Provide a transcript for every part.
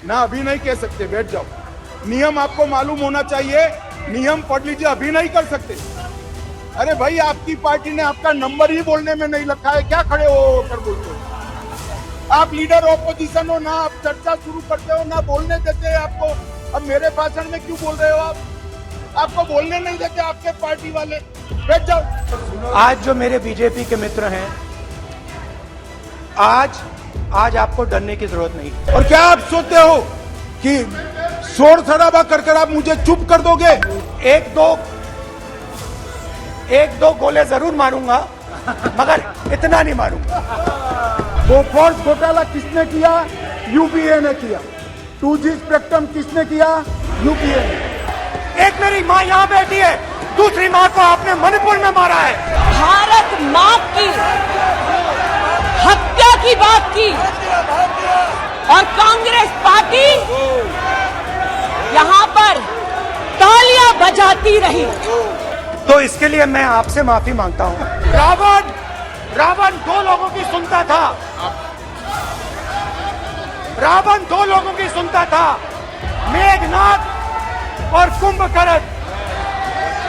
ना अभी नहीं कह सकते, बैठ जाओ। नियम आपको मालूम होना चाहिए, नियम पढ़ लीजिए, अभी नहीं कर सकते। अरे भाई, आपकी पार्टी ने आपका नंबर ही बोलने में नहीं रखा है, क्या खड़े हो कर बोलते हो? आप लीडर ऑपोजिशन हो ना, आप चर्चा शुरू करते हो ना, बोलने देते हैं आपको। अब मेरे भाषण में क्यों बोल रहे हो आप? आपको बोलने नहीं देते आपके पार्टी वाले, बैठ जाओ। आज जो मेरे बीजेपी के मित्र हैं, आज आपको डरने की जरूरत नहीं। और क्या आप सोचते हो कि शोर शराबा कर आप मुझे चुप कर दोगे? एक दो गोले जरूर मारूंगा, मगर इतना नहीं मारूंगा। बोफोर्स घोटाला किसने किया? यूपीए ने किया। 2G स्पेक्ट्रम किसने किया? यूपीए ने। एक मेरी माँ यहाँ बैठी है, दूसरी माँ को आपने मणिपुर में मारा है। भारत माँ की हत्या की बात की और कांग्रेस पार्टी यहाँ पर तालियां बजाती रही। तो इसके लिए मैं आपसे माफी मांगता हूँ। रावण दो लोगों की सुनता था, रावण दो लोगों की सुनता था, मेघनाथ और कुंभकर्ण।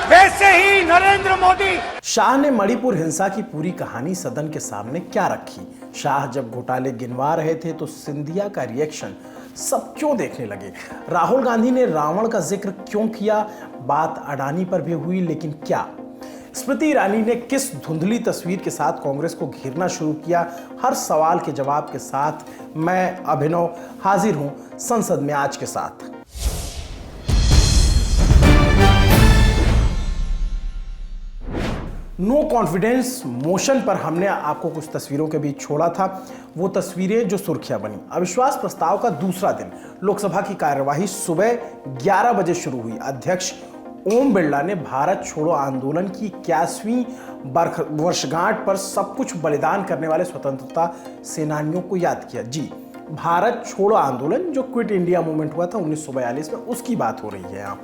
वैसे ही नरेंद्र मोदी। शाह ने मणिपुर हिंसा की पूरी कहानी सदन के सामने क्या रखी? शाह जब घोटाले गिनवा रहे थे तो सिंधिया का रिएक्शन सब क्यों देखने लगे? राहुल गांधी ने रावण का जिक्र क्यों किया? बात अडानी पर भी हुई, लेकिन क्या? स्मृति ईरानी ने किस धुंधली तस्वीर के साथ कांग्रेस को घेरना शुरू किया? हर सवाल के जवाब के साथ मैं अभिनव हाजिर हूं संसद में आज के साथ। नो कॉन्फिडेंस मोशन पर हमने आपको कुछ तस्वीरों के बीच छोड़ा था, वो तस्वीरें जो सुर्खियां बनी। अविश्वास प्रस्ताव का दूसरा दिन, लोकसभा की कार्यवाही सुबह 11 बजे शुरू हुई। अध्यक्ष ओम बिरला ने भारत छोड़ो आंदोलन की 81वीं वर्षगांठ पर सब कुछ बलिदान करने वाले स्वतंत्रता सेनानियों को याद किया। जी, भारत छोड़ो आंदोलन जो क्विट इंडिया मूवमेंट हुआ था 1942 में, उसकी बात हो रही है यहाँ।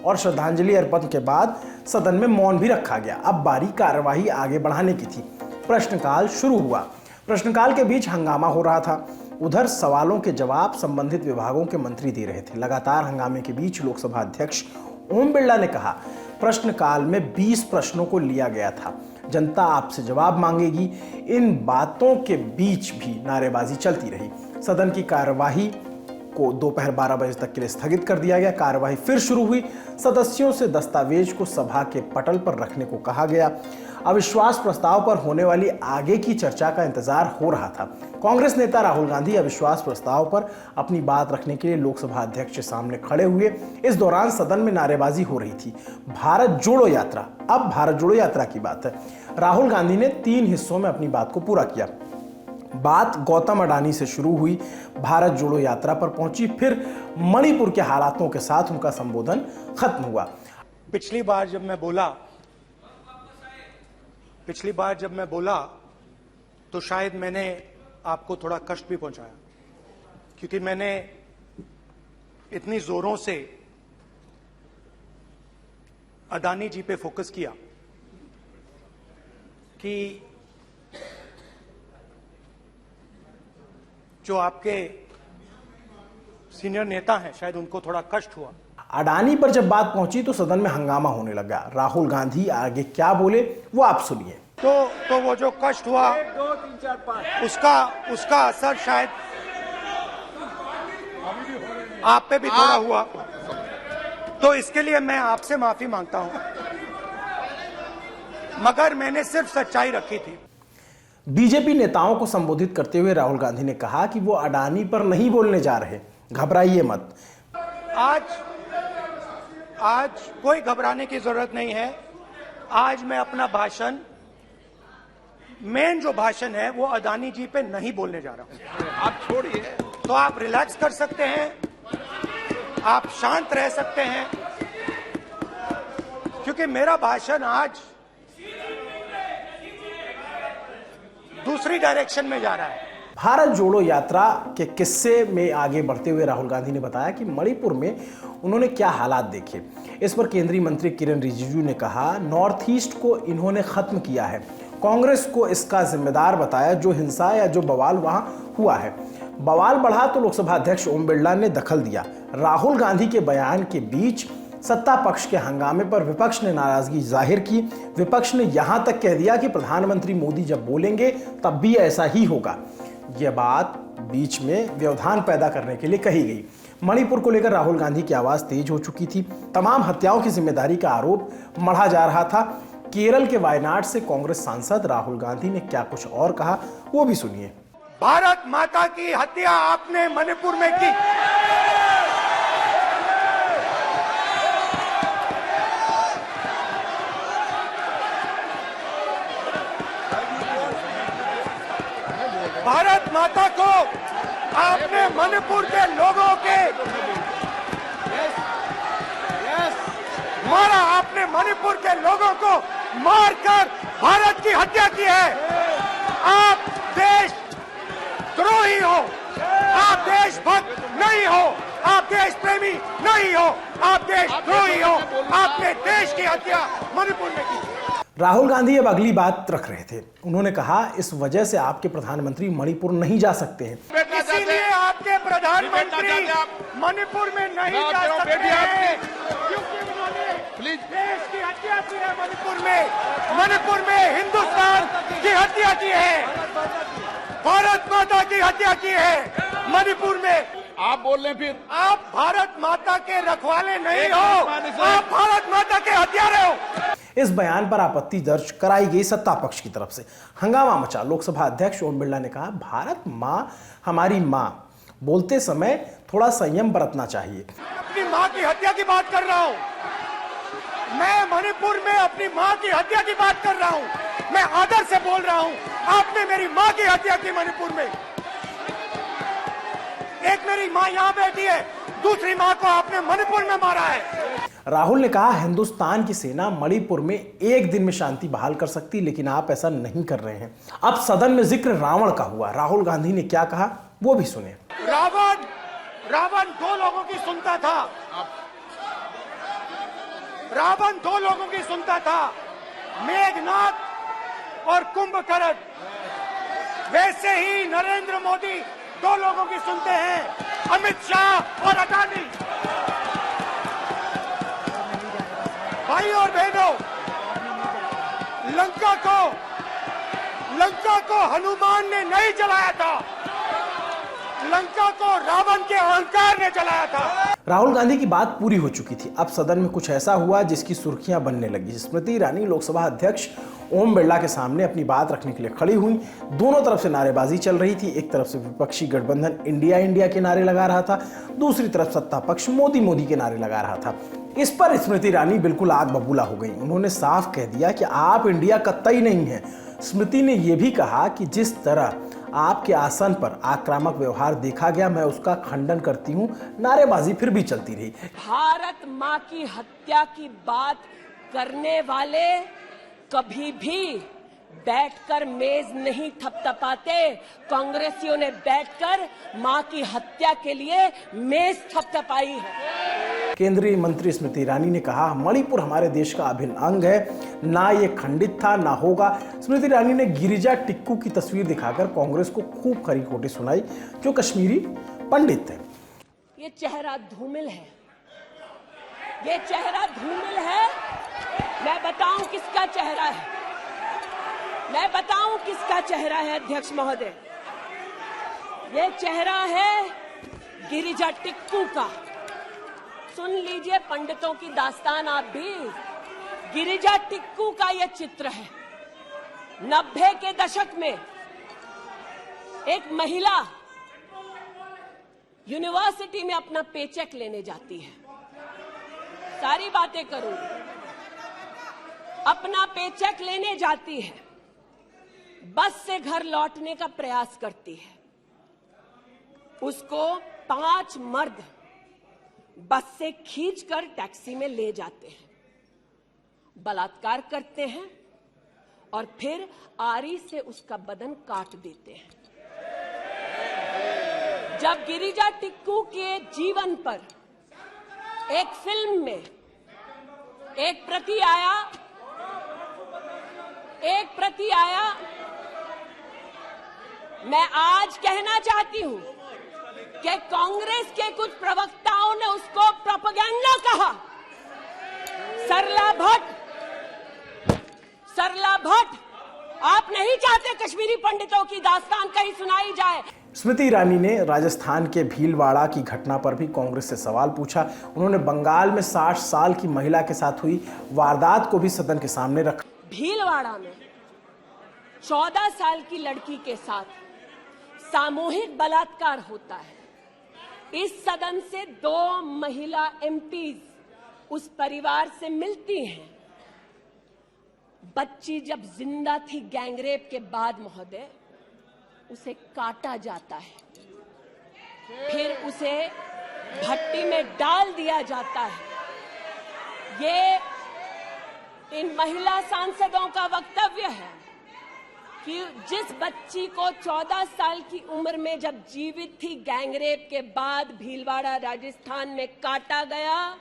और श्रद्धांजलि अर्पण के बाद सदन में मौन भी रखा गया। अब बारी कार्यवाही आगे बढ़ाने की थी। प्रश्नकाल शुरू हुआ। प्रश्नकाल के बीच हंगामा हो रहा था। उधर सवालों के जवाब संबंधित विभागों के मंत्री दे रहे थे। लगातार हंगामे के बीच लोकसभा अध्यक्ष ओम बिरला ने कहा, प्रश्नकाल में 20 प्रश्नों को लिया गया था, जनता आपसे जवाब मांगेगी। इन बातों के बीच भी नारेबाजी चलती रही। सदन की कार्यवाही को दोपहर 12 बजे तक के लिए स्थगित कर दिया गया। कार्यवाही फिर शुरू हुई। सदस्यों से दस्तावेज को सभा के पटल पर रखने को कहा गया। अविश्वास प्रस्ताव पर होने वाली आगे की चर्चा का इंतजार हो रहा था। कांग्रेस नेता राहुल गांधी अविश्वास प्रस्ताव पर अपनी बात रखने के लिए लोकसभा अध्यक्ष के सामने खड़े हुए। इस दौरान सदन में नारेबाजी हो रही थी। भारत जोड़ो यात्रा, अब भारत जोड़ो यात्रा की बात है। राहुल गांधी ने 3 हिस्सों में अपनी बात को पूरा किया। बात गौतम अडानी से शुरू हुई, भारत जोड़ो यात्रा पर पहुंची, फिर मणिपुर के हालातों के साथ उनका संबोधन खत्म हुआ। पिछली बार जब मैं बोला तो शायद मैंने आपको थोड़ा कष्ट भी पहुंचाया, क्योंकि मैंने इतनी जोरों से अडानी जी पे फोकस किया कि जो आपके सीनियर नेता हैं शायद उनको थोड़ा कष्ट हुआ। अडानी पर जब बात पहुंची तो सदन में हंगामा होने लगा। राहुल गांधी आगे क्या बोले वो आप सुनिए। तो वो जो कष्ट हुआ, उसका असर शायद आप पे भी थोड़ा हुआ। तो इसके लिए मैं आपसे माफी मांगता हूं, मगर मैंने सिर्फ सच्चाई रखी थी। बीजेपी नेताओं को संबोधित करते हुए राहुल गांधी ने कहा कि वो अडानी पर नहीं बोलने जा रहे, घबराइए मत। आज कोई घबराने की जरूरत नहीं है। आज मैं अपना भाषण, मेन जो भाषण है वो अडानी जी पे नहीं बोलने जा रहा हूं। आप छोड़िए, तो आप रिलैक्स कर सकते हैं, आप शांत रह सकते हैं, क्योंकि मेरा भाषण आज दूसरी डायरेक्शन में जा रहा है। भारत जोड़ो यात्रा के किस्से में आगे बढ़ते हुए राहुल गांधी ने बताया कि मणिपुर में उन्होंने क्या हालात देखे। इस पर केंद्रीय मंत्री किरण रिजिजू ने कहा, नॉर्थ ईस्ट को इन्होंने खत्म किया है। कांग्रेस को इसका जिम्मेदार बताया जो हिंसा या जो बवाल वहां हुआ है। बवाल बढ़ा तो लोकसभा अध्यक्ष ओम बिरला ने दखल दिया। राहुल गांधी के बयान के बीच सत्ता पक्ष के हंगामे पर विपक्ष ने नाराजगी जाहिर की। विपक्ष ने यहां तक कह दिया कि प्रधानमंत्री मोदी जब बोलेंगे तब भी ऐसा ही होगा। यह बात बीच में व्यवधान पैदा करने के लिए कही गई। मणिपुर को लेकर राहुल गांधी की आवाज तेज हो चुकी थी। तमाम हत्याओं की जिम्मेदारी का आरोप मढ़ा जा रहा था। केरल के वायनाड से कांग्रेस सांसद राहुल गांधी ने क्या कुछ और कहा, वो भी सुनिए। भारत माता की हत्या आपने मणिपुर में की। भारत माता को आपने मणिपुर के लोगों के मारा। आपने मणिपुर के लोगों को मारकर भारत की हत्या की है। आप देश द्रोही हो, आप देशभक्त नहीं हो, आप देश प्रेमी नहीं हो, आप देशद्रोही हो। आपने देश की हत्या मणिपुर में की। राहुल गांधी अब अगली बात रख रहे थे। उन्होंने कहा इस वजह से आपके प्रधानमंत्री मणिपुर नहीं जा सकते हैं। इसीलिए आपके प्रधानमंत्री मणिपुर में नहीं जा सकते हैं क्योंकि उन्होंने देश की हत्या की है। मणिपुर में हिंदुस्तान की हत्या की है, भारत माता की हत्या की है। मणिपुर में आप बोल रहे हैं फिर आप भारत माता के रखवाले नहीं हो, आप भारत माता के हत्यारे हो। इस बयान पर आपत्ति दर्ज कराई गई सत्ता पक्ष की तरफ से। हंगामा मचा। लोकसभा अध्यक्ष ओम बिरला ने कहा भारत मां हमारी मां, बोलते समय थोड़ा संयम बरतना चाहिए। अपनी मां की हत्या की बात कर रहा हूं मैं। मणिपुर में अपनी मां की हत्या की बात कर रहा हूं मैं। आदर से बोल रहा हूं। आपने मेरी मां की हत्या की मणिपुर में। एक मेरी मां यहां बैठी है, दूसरी मां को आपने मणिपुर में मारा है। राहुल ने कहा हिंदुस्तान की सेना मणिपुर में एक दिन में शांति बहाल कर सकती, लेकिन आप ऐसा नहीं कर रहे हैं। अब सदन में जिक्र रावण का हुआ। राहुल गांधी ने क्या कहा वो भी सुने। रावण दो लोगों की सुनता था। रावण दो लोगों की सुनता था, मेघनाथ और कुंभकर्ण। वैसे ही नरेंद्र मोदी दो लोगों की सुनते हैं, अमित शाह और अडानी। भाई और बहनों, लंका को हनुमान ने नहीं जलाया था, लंका को रावण के अहंकार ने जलाया था। राहुल गांधी की बात पूरी हो चुकी थी। अब सदन में कुछ ऐसा हुआ जिसकी सुर्खियां बनने लगी। स्मृति ईरानी लोकसभा अध्यक्ष ओम बिरला के सामने अपनी बात रखने के लिए खड़ी हुई। दोनों तरफ से नारेबाजी चल रही थी। एक तरफ से विपक्षी गठबंधन इंडिया इंडिया के नारे लगा रहा था, दूसरी तरफ सत्ता पक्ष मोदी मोदी के नारे लगा रहा था। इस पर स्मृति ईरानी बिल्कुल आग बबूला हो गई। उन्होंने साफ कह दिया कि आप इंडिया कतई नहीं है। स्मृति ने यह भी कहा कि जिस तरह आपके आसन पर आक्रामक व्यवहार देखा गया, मैं उसका खंडन करती हूं। नारेबाजी फिर भी चलती रही। भारत मां की हत्या की बात करने वाले कभी भी बैठकर मेज नहीं थपथपाते। कांग्रेसियों ने बैठकर मां की हत्या के लिए मेज थपथपाई है। केंद्रीय मंत्री स्मृति ईरानी ने कहा मणिपुर हमारे देश का अभिन्न अंग है, ना ये खंडित था ना होगा। स्मृति ईरानी ने गिरिजा टिक्कू की तस्वीर दिखाकर कांग्रेस को खूब खरी खोटी सुनाई, जो कश्मीरी पंडित थे। ये चेहरा धूमिल है, ये चेहरा धूमिल है। मैं बताऊं किसका चेहरा है, मैं बताऊं किसका चेहरा है अध्यक्ष महोदय। ये चेहरा है गिरिजा टिक्कू का। सुन लीजिए पंडितों की दास्तान आप भी। गिरिजा टिक्कू का यह चित्र है। 90 के दशक में एक महिला यूनिवर्सिटी में अपना पेचेक लेने जाती है। सारी बातें करूंगी। अपना पेचेक लेने जाती है, बस से घर लौटने का प्रयास करती है। उसको 5 मर्द बस से खींचकर टैक्सी में ले जाते हैं, बलात्कार करते हैं और फिर आरी से उसका बदन काट देते हैं। जब गिरिजा टिक्कू के जीवन पर एक फिल्म में एक प्रति आया, मैं आज कहना चाहती हूं कि कांग्रेस के कुछ प्रवक्ताओं ने उसको प्रोपेगेंडा कहा। सरला भट्ट, आप नहीं चाहते कश्मीरी पंडितों की दास्तान कहीं सुनाई जाए। स्मृति ईरानी ने राजस्थान के भीलवाड़ा की घटना पर भी कांग्रेस से सवाल पूछा। उन्होंने बंगाल में 60 साल की महिला के साथ हुई वारदात को भी सदन के सामने रखा। भीलवाड़ा में 14 साल की लड़की के साथ सामूहिक बलात्कार होता है। इस सदन से 2 महिला एमपीज उस परिवार से मिलती हैं। बच्ची जब जिंदा थी गैंगरेप के बाद महोदय, उसे काटा जाता है, फिर उसे भट्टी में डाल दिया जाता है। ये इन महिला सांसदों का वक्तव्य है कि जिस बच्ची को 14 साल की उम्र में जब जीवित थी गैंगरेप के बाद भीलवाड़ा राजस्थान में काटा गया,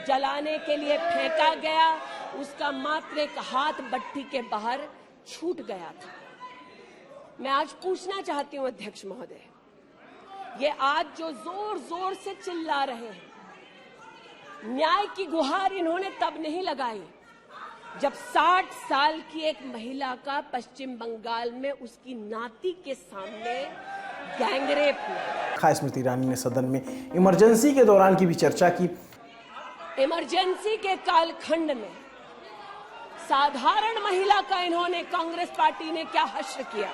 जलाने के लिए फेंका गया, उसका मात्र एक हाथ भट्टी के बाहर छूट गया था। मैं आज पूछना चाहती हूं अध्यक्ष महोदय, ये आज जो जोर जोर से चिल्ला रहे हैं, न्याय की गुहार इन्होंने तब नहीं लगाई जब 60 साल की एक महिला का पश्चिम बंगाल में उसकी नाती के सामने गैंगरेप हुआ। स्मृति ईरानी ने सदन में इमरजेंसी के दौरान की भी चर्चा की। इमरजेंसी के कालखंड में साधारण महिला का इन्होंने कांग्रेस पार्टी ने क्या हश्र किया।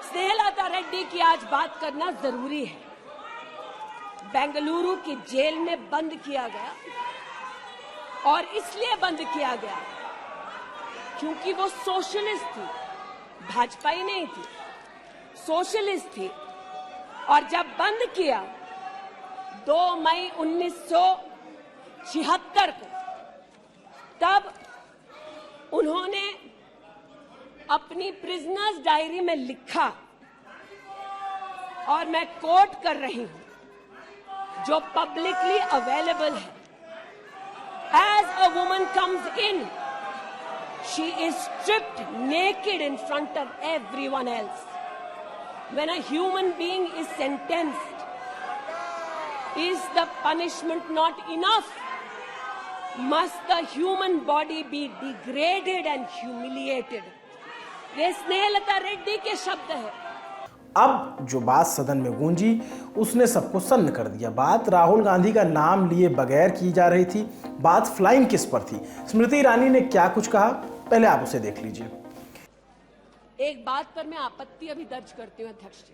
स्नेहलता रेड्डी की आज बात करना जरूरी है। बेंगलुरु की जेल में बंद किया गया और इसलिए बंद किया गया क्योंकि वो सोशलिस्ट थी, भाजपाई नहीं थी, सोशलिस्ट थी। और जब बंद किया 2 मई 1976 को, तब उन्होंने अपनी प्रिजनर्स डायरी में लिखा, और मैं कोट कर रही हूं, जो पब्लिकली अवेलेबल है। As a woman comes in, she is stripped naked in front of everyone else. When a human being is sentenced, is the punishment not enough? Must the human body be degraded and humiliated? ये स्नेहलता रेड्डी के शब्द है। अब जो बात सदन में गूंजी उसने सबको सन्न कर दिया। बात राहुल गांधी का नाम लिए बगैर की जा रही थी। बात फ्लाइंग किस पर थी। स्मृति ईरानी ने क्या कुछ कहा, पहले आप उसे देख लीजिए। एक बात पर मैं आपत्ति अभी दर्ज करती हूं अध्यक्ष जी,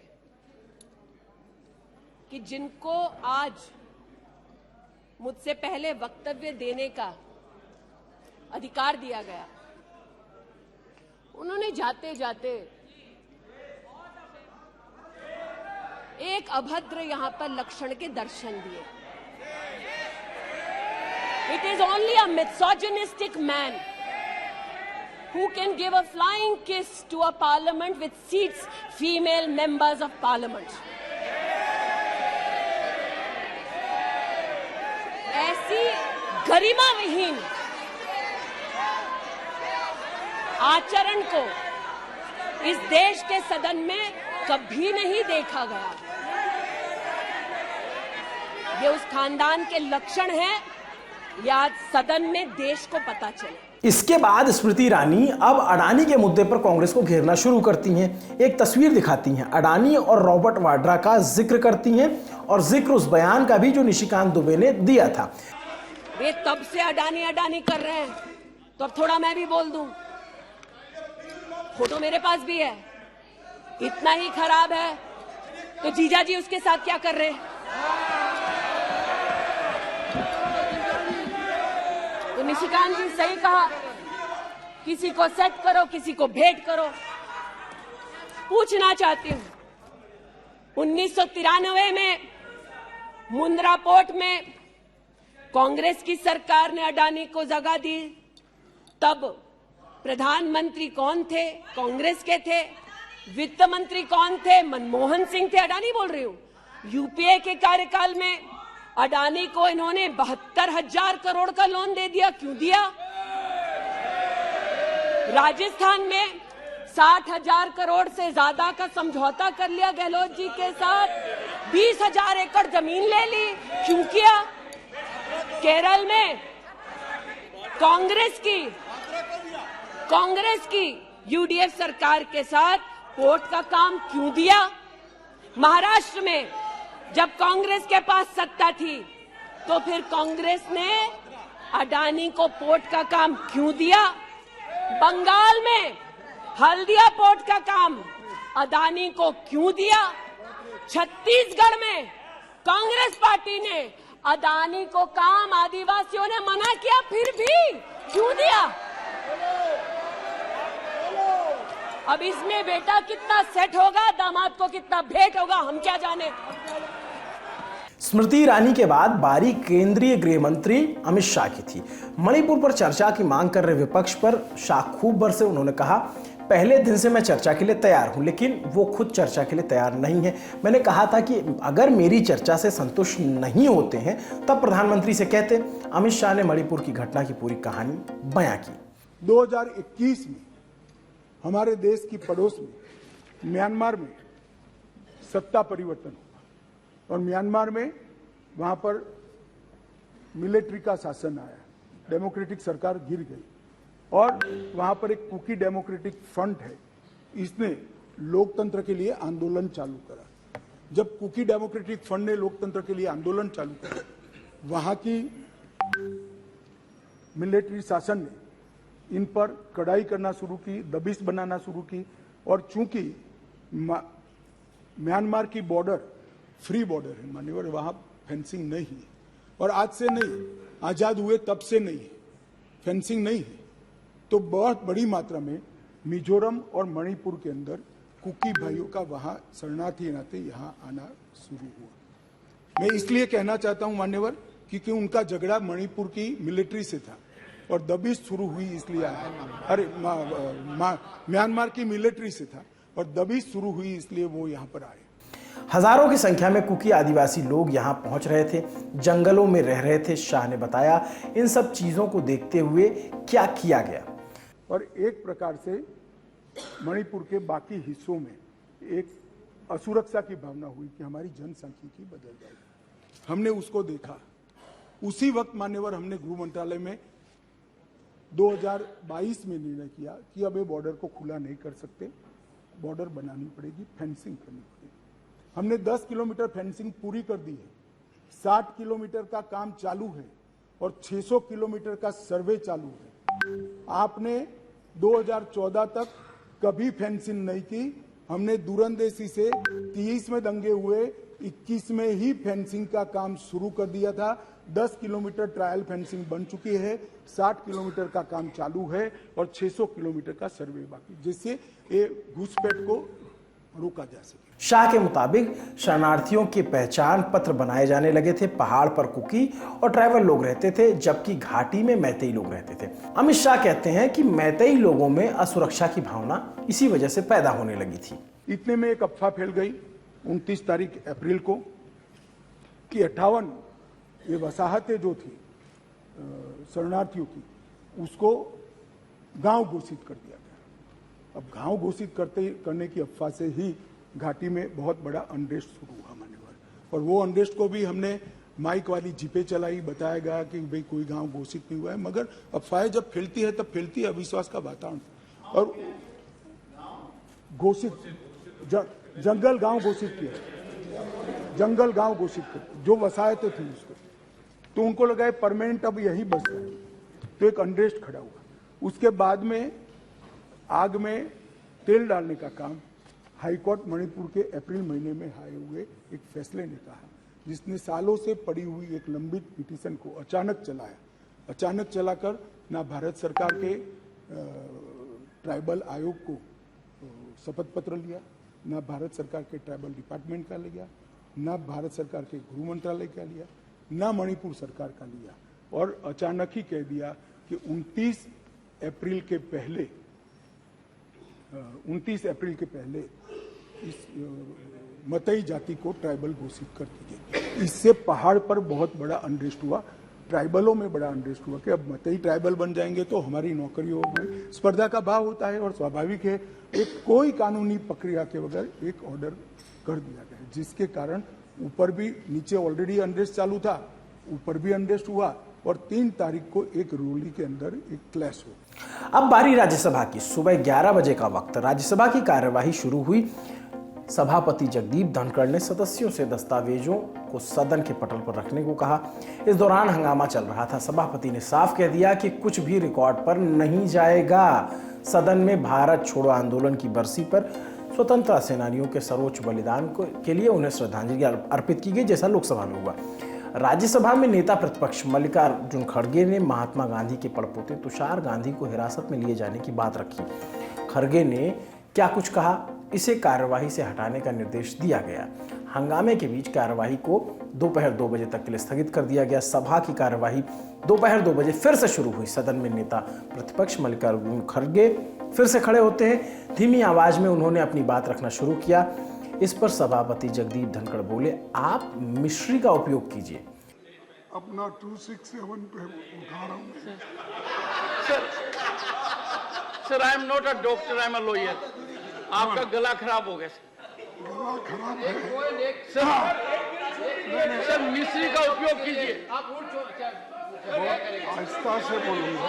कि जिनको आज मुझसे पहले वक्तव्य देने का अधिकार दिया गया, उन्होंने जाते जाते एक अभद्र यहां पर लक्षण के दर्शन दिए। It is only a misogynistic man who can give a flying kiss to a parliament with seats female members of parliament. ऐसी गरिमा विहीन आचरण को इस देश के सदन में कभी नहीं देखा गया। ये उस खानदान के लक्षण हैं, या आज सदन में देश को पता चले। इसके बाद स्मृति ईरानी अब अडानी के मुद्दे पर कांग्रेस को घेरना शुरू करती हैं। एक तस्वीर दिखाती हैं, अडानी और रॉबर्ट वाड्रा का जिक्र करती हैं, और जिक्र उस बयान का भी जो निशिकांत दुबे ने दिया था। वे तब से अडानी अडानी कर रहे हैं, तो अब थोड़ा मैं भी बोल दूं। फोटो मेरे पास भी है। इतना ही खराब है तो जीजा जी उसके साथ क्या कर रहे हैं? तो निशिकांत जी सही कहा, किसी को सेट करो, किसी को भेंट करो। पूछना चाहती हूं, 1993 में मुंद्रा पोर्ट में कांग्रेस की सरकार ने अडानी को जगह दी। तब प्रधानमंत्री कौन थे? कांग्रेस के थे। वित्त मंत्री कौन थे? मनमोहन सिंह थे। अडानी बोल रही हूं। यूपीए के कार्यकाल में अडानी को इन्होंने 72,000 करोड़ का लोन दे दिया। क्यों दिया? राजस्थान में 60,000 करोड़ से ज्यादा का समझौता कर लिया गहलोत जी के साथ। 20,000 एकड़ जमीन ले ली। क्यों किया? केरल में कांग्रेस की यूडीएफ सरकार के साथ पोर्ट का काम क्यों दिया? महाराष्ट्र में जब कांग्रेस के पास सत्ता थी तो फिर कांग्रेस ने अडानी को पोर्ट का काम क्यों दिया? बंगाल में हल्दिया पोर्ट का काम अडानी को क्यों दिया? छत्तीसगढ़ में कांग्रेस पार्टी ने अडानी को काम आदिवासियों ने मना किया, फिर भी क्यों दिया? अब इसमें बेटा कितना सेट होगा, दामाद को कितना भेंट होगा, हम क्या जाने। स्मृति ईरानी के बाद बारी केंद्रीय गृह मंत्री अमित शाह की थी। मणिपुर पर चर्चा की मांग कर रहे विपक्ष पर शाह खूब बरसे। उन्होंने कहा, पहले दिन से मैं चर्चा के लिए तैयार हूं, लेकिन वो खुद चर्चा के लिए तैयार नहीं है। मैंने कहा था कि अगर मेरी चर्चा से संतुष्ट नहीं होते हैं तब प्रधानमंत्री से कहते। अमित शाह ने मणिपुर की घटना की पूरी कहानी बयां की। 2021 में हमारे देश की पड़ोस में म्यांमार में सत्ता परिवर्तन हुआ और म्यांमार में वहां पर मिलिट्री का शासन आया, डेमोक्रेटिक सरकार गिर गई और वहां पर एक कुकी डेमोक्रेटिक फ्रंट है, इसने लोकतंत्र के लिए आंदोलन चालू करा। जब कुकी डेमोक्रेटिक फ्रंट ने लोकतंत्र के लिए आंदोलन चालू करा, वहां की मिलिट्री शासन ने इन पर कड़ाई करना शुरू की, दबिश बनाना शुरू की और चूंकि म्यांमार की बॉर्डर फ्री बॉर्डर है मान्यवर, वहां फेंसिंग नहीं है और आज से नहीं, आजाद हुए तब से नहीं है, फेंसिंग नहीं है, तो बहुत बड़ी मात्रा में मिजोरम और मणिपुर के अंदर कुकी भाइयों का वहां शरणार्थी नाते यहां आना शुरू हुआ। मैं इसलिए कहना चाहता हूं मान्यवर, क्योंकि उनका झगड़ा मणिपुर की मिलिट्री से था और दबिश शुरू हुई इसलिए अरे म्यांमार की मिलिट्री से था और दबिश शुरू हुई इसलिए वो यहाँ पर आए। हजारों की संख्या में कुकी आदिवासी लोग यहां पहुंच रहे थे, जंगलों में रह रहे थे। शाह ने बताया इन सब चीजों को देखते हुए क्या किया गया। और एक प्रकार से मणिपुर के बाकी हिस्सों में एक असुरक्षा की भावना हुई कि हमारी जनसांख्यिकी बदल जाएगी। हमने उसको देखा। उसी वक्त मान्यवर हमने गृह मंत्रालय में 2022 में निर्णय किया कि अब ये बॉर्डर को खुला नहीं कर सकते, बॉर्डर बनानी पड़ेगी, फेंसिंग करनी पड़ेगी। हमने 10 किलोमीटर फेंसिंग पूरी कर दी है, 60 किलोमीटर का काम चालू है और 600 किलोमीटर का सर्वे चालू है। आपने 2014 तक कभी फेंसिंग नहीं की। हमने दूरंदेशी से 23 में दंगे हुए, 21 में ही फेंसिंग का काम शुरू कर दिया था। 10 किलोमीटर ट्रायल फेंसिंग बन चुकी है, 60 किलोमीटर का काम चालू है और 600 किलोमीटर का सर्वे बाकी, जिससे ये घुसपैठ को रोका जा सके। शाह के मुताबिक शरणार्थियों के पहचान पत्र बनाए जाने लगे थे। पहाड़ पर कुकी और ट्राइबल लोग रहते थे, जबकि घाटी में मैतेई लोग रहते थे। अमित शाह कहते हैं कि मैतेई लोगों में असुरक्षा की भावना इसी वजह से पैदा होने लगी थी। इतने में एक अफवाह फैल गई 29 तारीख अप्रैल को कि 58 ये वसाहतें जो थी शरणार्थियों की, उसको गांव घोषित कर दिया गया। अब गांव घोषित करने की अफवाह से ही घाटी में बहुत बड़ा अनरेस्ट शुरू हुआ मान्यवर, और वो अनरेस्ट को भी हमने माइक वाली जीपे चलाई, बताया गया कि भाई कोई गांव घोषित नहीं हुआ है, मगर अफवाहें जब फैलती है तब फैलती है अविश्वास का वातावरण। और घोषित जंगल गांव घोषित किया, जंगल गांव घोषित किया, जो वसाहतें थी उसको, तो उनको लगा है परमानेंट अब यही बस है, तो एक अनरेस्ट खड़ा हुआ। उसके बाद में आग में तेल डालने का काम हाईकोर्ट मणिपुर के अप्रैल महीने में आए हुए एक फैसले ने कहा, जिसने सालों से पड़ी हुई एक लंबित पिटीशन को अचानक चलाया। अचानक चलाकर ना भारत सरकार के ट्राइबल आयोग को शपथ पत्र लिया, ना भारत सरकार के ट्राइबल डिपार्टमेंट का लिया, ना भारत सरकार के गृह मंत्रालय का लिया, ना मणिपुर सरकार का लिया, और अचानक ही कह दिया कि 29 अप्रैल के पहले इस मतई जाति को ट्राइबल घोषित कर दीजिए। इससे पहाड़ पर बहुत बड़ा अनरेस्ट हुआ, ट्राइबलों में बड़ा अनरेस्ट हुआ कि अब मतई ट्राइबल बन जाएंगे तो हमारी नौकरियों में स्पर्धा का भाव होता है, और स्वाभाविक है एक कोई कानूनी प्रक्रिया के बगैर एक ऑर्डर कर दिया गया, जिसके कारण ऊपर भी, नीचे ऑलरेडी अनरेस्ट चालू था, ऊपर भी अनरेस्ट हुआ और 3 तारीख को एक रैली के अंदर एक क्लैश हुआ। अब बारी राज्यसभा की। सुबह 11 बजे का वक्त राज्यसभा की कार्यवाही शुरू हुई। सभापति जगदीप धनखड़ ने सदस्यों से दस्तावेजों को सदन के पटल पर रखने को कहा। इस दौरान हंगामा चल रहा था। सभापति ने साफ कह दिया कि कुछ भी रिकॉर्ड पर नहीं जाएगा। सदन में भारत छोड़ो आंदोलन की बरसी पर स्वतंत्रता सेनानियों के सर्वोच्च बलिदान के लिए उन्हें श्रद्धांजलि अर्पित की गई, जैसा लोकसभा में हुआ। राज्यसभा में नेता प्रतिपक्ष मल्लिकार्जुन खड़गे ने महात्मा गांधी के पड़पोते तुषार गांधी को हिरासत में लिए जाने की बात रखी। खड़गे ने क्या कुछ कहा, इसे कार्यवाही से हटाने का निर्देश दिया गया। हंगामे के बीच कार्यवाही को दोपहर 2 बजे तक के लिए स्थगित कर दिया गया। सभा की कार्यवाही दोपहर 2 बजे फिर से शुरू हुई। सदन में नेता प्रतिपक्ष मल्लिकार्जुन खड़गे फिर से खड़े होते हैं। धीमी आवाज में उन्होंने अपनी बात रखना शुरू किया। इस पर सभापति जगदीप धनखड़ बोले, आप मिश्री का उपयोग कीजिए। अपना 267 पे उठा रहा हूँ। Sir I am not a doctor, I am a lawyer. आपका गला खराब हो गया गला खराब है सर मिश्री का उपयोग कीजिए। आहिस्ता से बोलूंगा।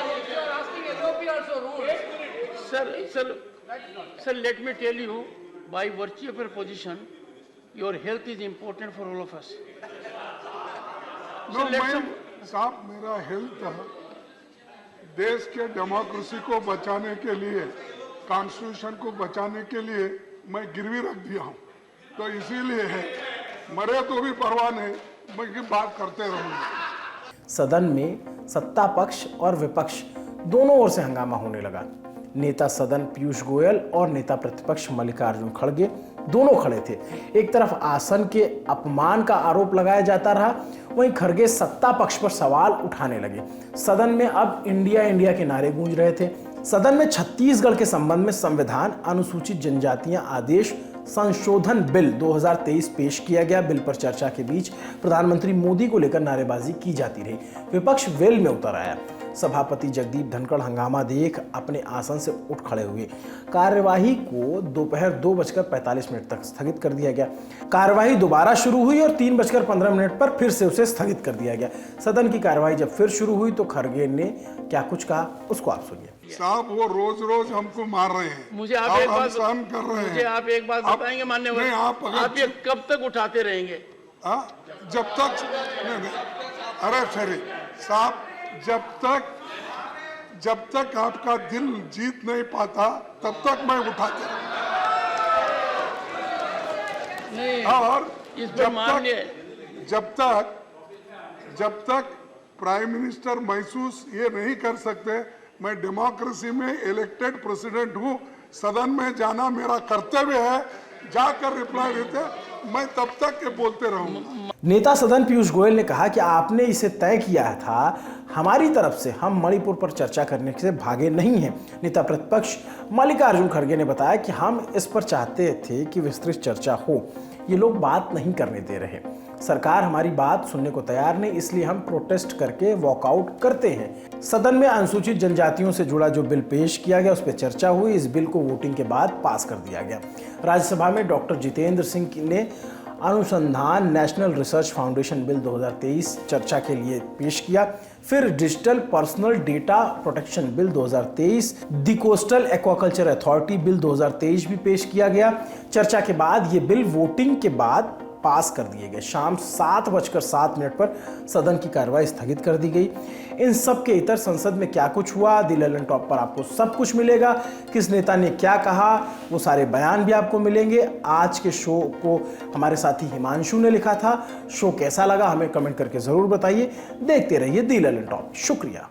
Sir let me tell you, by virtue of your position, your health is important for all of us. साहब मेरा हेल्थ देश के डेमोक्रेसी को बचाने के लिए, कॉन्स्टिट्यूशन को बचाने के लिए मैं गिरवी रख दिया हूं, तो इसीलिए है, मरे तो भी परवाह नहीं, मैं बात करते रहूंगा। सदन में सत्ता पक्ष और विपक्ष दोनों ओर से हंगामा होने लगा। नेता सदन पीयूष गोयल और नेता प्रतिपक्ष मल्लिकार्जुन खड़गे दोनों खड़े थे। एक तरफ आसन के अपमान का आरोप लगाया जाता रहा, वहीं खड़गे सत्ता पक्ष पर सवाल उठाने लगे। सदन में अब इंडिया इंडिया के नारे गूंज रहे थे। सदन में छत्तीसगढ़ के संबंध में संविधान अनुसूचित जनजातियां आदेश संशोधन बिल 2023 पेश किया गया। बिल पर चर्चा के बीच प्रधानमंत्री मोदी को लेकर नारेबाजी की जाती रही। विपक्ष वेल में उतर आया। सभापति जगदीप धनखड़ हंगामा देख अपने आसन से उठ खड़े हुए। कार्यवाही को दोपहर 2:45 तक स्थगित कर दिया गया। कार्यवाही दोबारा शुरू हुई और 3:15 पर फिर से उसे स्थगित कर दिया गया। सदन की कार्यवाही जब फिर शुरू हुई तो खड़गे ने क्या कुछ कहा, उसको आप सुनिए। साहब वो रोज हमको मार रहे हैं, मुझे आप एक बात सहन कर रहे हैं। मुझे आप एक बात बताएंगे मान्यवर, आप ये कब तक उठाते रहेंगे? जब तक अरे सर साहब, जब तक आपका दिल जीत नहीं पाता तब तक मैं उठाता नहीं। और इस पर जब तक प्राइम मिनिस्टर महसूस ये नहीं कर सकते मैं डेमोक्रेसी में इलेक्टेड प्रेसिडेंट हूँ, सदन में जाना मेरा कर्तव्य है, जाकर रिप्लाई देते, मैं तब तक के बोलते रहूंगा। नेता सदन पीयूष गोयल ने कहा कि आपने इसे तय किया था, हमारी तरफ से हम मणिपुर पर चर्चा करने से भागे नहीं हैं। नेता प्रतिपक्ष मल्लिकार्जुन खड़गे ने बताया कि हम इस पर चाहते थे कि विस्तृत चर्चा हो, ये लोग बात नहीं करने दे रहे। सरकार हमारी बात सुनने को तैयार नहीं, इसलिए हम प्रोटेस्ट करके वॉकआउट करते हैं। सदन में अनुसूचित जनजातियों से जुड़ा जो बिल पेश किया गया उस पर चर्चा हुई। इस बिल को वोटिंग के बाद पास कर दिया गया। राज्यसभा में डॉक्टर जितेंद्र सिंह ने अनुसंधान नेशनल रिसर्च फाउंडेशन बिल 2023 चर्चा के लिए पेश किया। फिर digital personal data protection bill 2023, the coastal aquaculture authority bill 2023 भी पेश किया गया। चर्चा के बाद ये बिल वोटिंग के बाद पास कर दिए गए। शाम 7:07 पर सदन की कार्रवाई स्थगित कर दी गई। इन सब के इतर संसद में क्या कुछ हुआ, दी ललन टॉप पर आपको सब कुछ मिलेगा। किस नेता ने क्या कहा, वो सारे बयान भी आपको मिलेंगे। आज के शो को हमारे साथी हिमांशु ने लिखा था। शो कैसा लगा हमें कमेंट करके जरूर बताइए। देखते रहिए दी ललन टॉप। शुक्रिया।